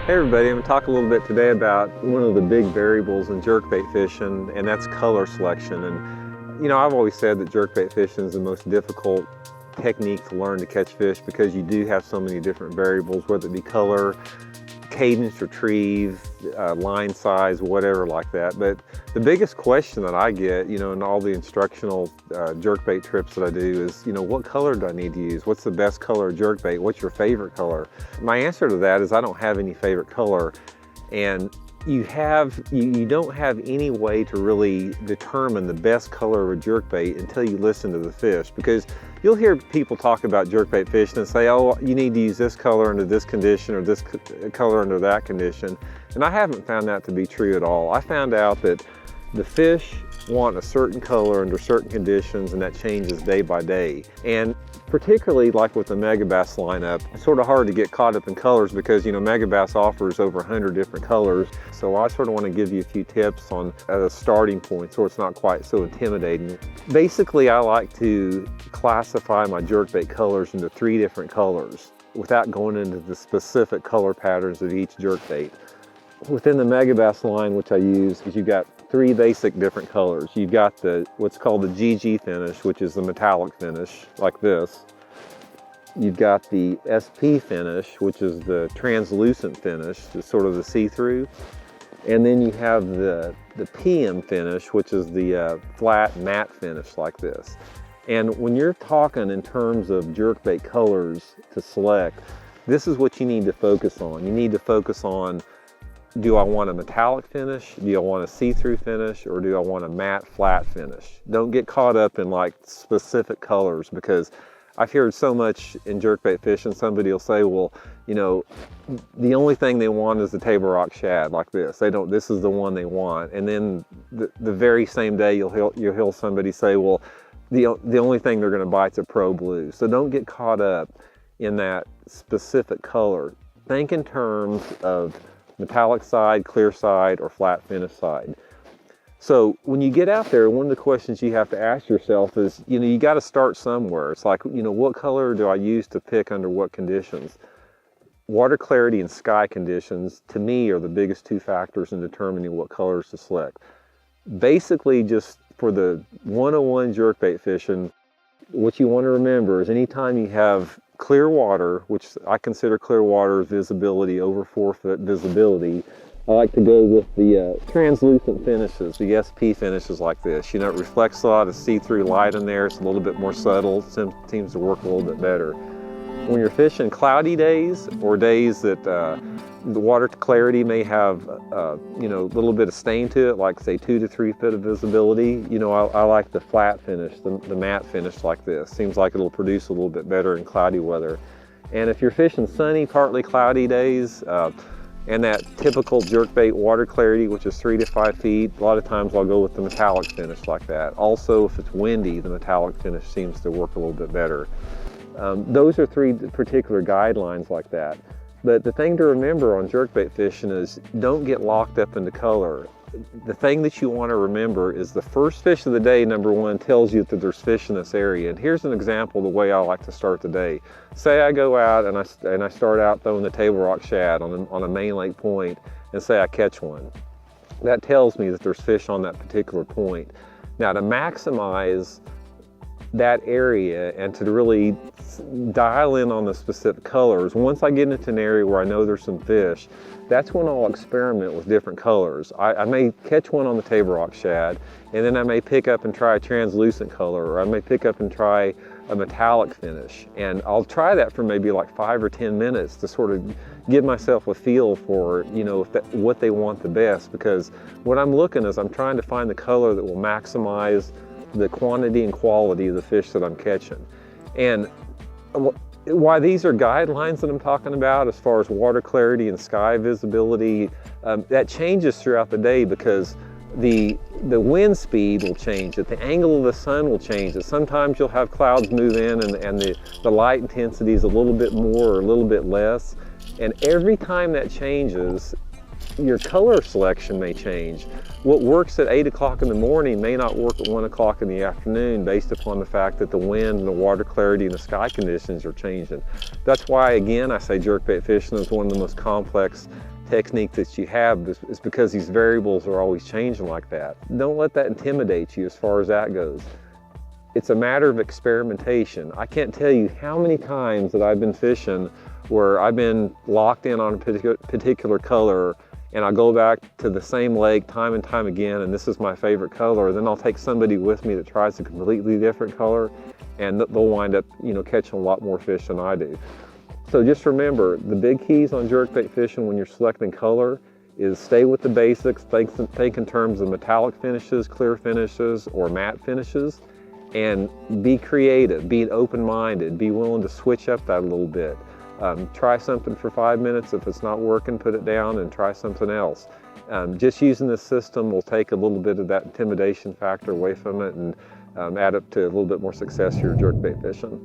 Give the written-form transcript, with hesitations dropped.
Hey everybody, I'm going to talk a little bit today about one of the big variables in jerkbait fishing, and that's color selection. And I've always said that jerkbait fishing is the most difficult technique to learn to catch fish because you do have so many different variables, whether it be color, cadence, retrieve, line size, whatever like that. But the biggest question that I get, in all the instructional jerkbait trips that I do is, what color do I need to use? What's the best color of jerkbait? What's your favorite color? My answer to that is I don't have any favorite color, and you don't have any way to really determine the best color of a jerkbait until you listen to the fish, because you'll hear people talk about jerkbait fishing and say, oh, you need to use this color under this condition or this color under that condition. And I haven't found that to be true at all. I found out that the fish want a certain color under certain conditions, and that changes day by day. And particularly like with the Megabass lineup, it's sort of hard to get caught up in colors because, Megabass offers over 100 different colors. So I sort of want to give you a few tips on a starting point so it's not quite so intimidating. Basically, I like to classify my jerkbait colors into 3 different colors without going into the specific color patterns of each jerkbait. Within the Megabass line, which I use, is you've got 3 basic different colors. You've got what's called the GG finish, which is the metallic finish, like this. You've got the SP finish, which is the translucent finish, it's sort of the see-through. And then you have the PM finish, which is the flat matte finish, like this. And when you're talking in terms of jerkbait colors to select, this is what you need to focus on. You need to focus on, do I want a metallic finish? Do I want a see-through finish? Or do I want a matte flat finish? Don't get caught up in like specific colors, because I've heard so much in jerkbait fishing, somebody will say, well, the only thing they want is the table rock shad, like this. This is the one they want. And then the very same day you'll hear somebody say, well, the only thing they're gonna bite's a pro blue. So don't get caught up in that specific color. Think in terms of metallic side, clear side, or flat finish side. So when you get out there, one of the questions you have to ask yourself is, you got to start somewhere. It's like, what color do I use to pick under what conditions? Water clarity and sky conditions, to me, are the biggest 2 factors in determining what colors to select. Basically, just for the 101 jerkbait fishing, what you want to remember is anytime you have clear water, which I consider clear water visibility over 4-foot visibility, I like to go with the translucent finishes, the SP finishes like this. It reflects a lot of see-through light in there. It's a little bit more subtle, seems to work a little bit better. When you're fishing cloudy days, or days that the water clarity may have a little bit of stain to it, like say 2 to 3 foot of visibility, I like the flat finish, the matte finish like this. Seems like it'll produce a little bit better in cloudy weather. And if you're fishing sunny, partly cloudy days, and that typical jerkbait water clarity, which is 3 to 5 feet, a lot of times I'll go with the metallic finish like that. Also, if it's windy, the metallic finish seems to work a little bit better. Those are 3 particular guidelines like that. But the thing to remember on jerkbait fishing is don't get locked up into color. The thing that you want to remember is the first fish of the day, number 1, tells you that there's fish in this area. And here's an example of the way I like to start the day. Say I go out and I start out throwing the table rock shad on a main lake point, and say I catch one. That tells me that there's fish on that particular point. Now, to maximize that area and to really dial in on the specific colors, once I get into an area where I know there's some fish, that's when I'll experiment with different colors. I may catch one on the table rock shad, and then I may pick up and try a translucent color, or I may pick up and try a metallic finish. And I'll try that for maybe like 5 or 10 minutes to sort of give myself a feel for, what they want the best. Because what I'm looking is I'm trying to find the color that will maximize the quantity and quality of the fish that I'm catching. And why these are guidelines that I'm talking about as far as water clarity and sky visibility, that changes throughout the day, because the wind speed will change it, the angle of the sun will change it. Sometimes you'll have clouds move in and the light intensity is a little bit more or a little bit less. And every time that changes, your color selection may change. What works at 8 o'clock in the morning may not work at 1 o'clock in the afternoon, based upon the fact that the wind and the water clarity and the sky conditions are changing. That's why, again, I say jerkbait fishing is one of the most complex technique that you have is because these variables are always changing like that. Don't let that intimidate you as far as that goes. It's a matter of experimentation. I can't tell you how many times that I've been fishing where I've been locked in on a particular color, and I'll go back to the same lake time and time again, and this is my favorite color. Then I'll take somebody with me that tries a completely different color, and they'll wind up, catching a lot more fish than I do. So just remember, the big keys on jerkbait fishing when you're selecting color is stay with the basics, think in terms of metallic finishes, clear finishes, or matte finishes, and be creative, be open-minded, be willing to switch up that a little bit. Try something for 5 minutes. If it's not working, put it down and try something else. Just using this system will take a little bit of that intimidation factor away from it and add up to a little bit more success to your jerkbait fishing.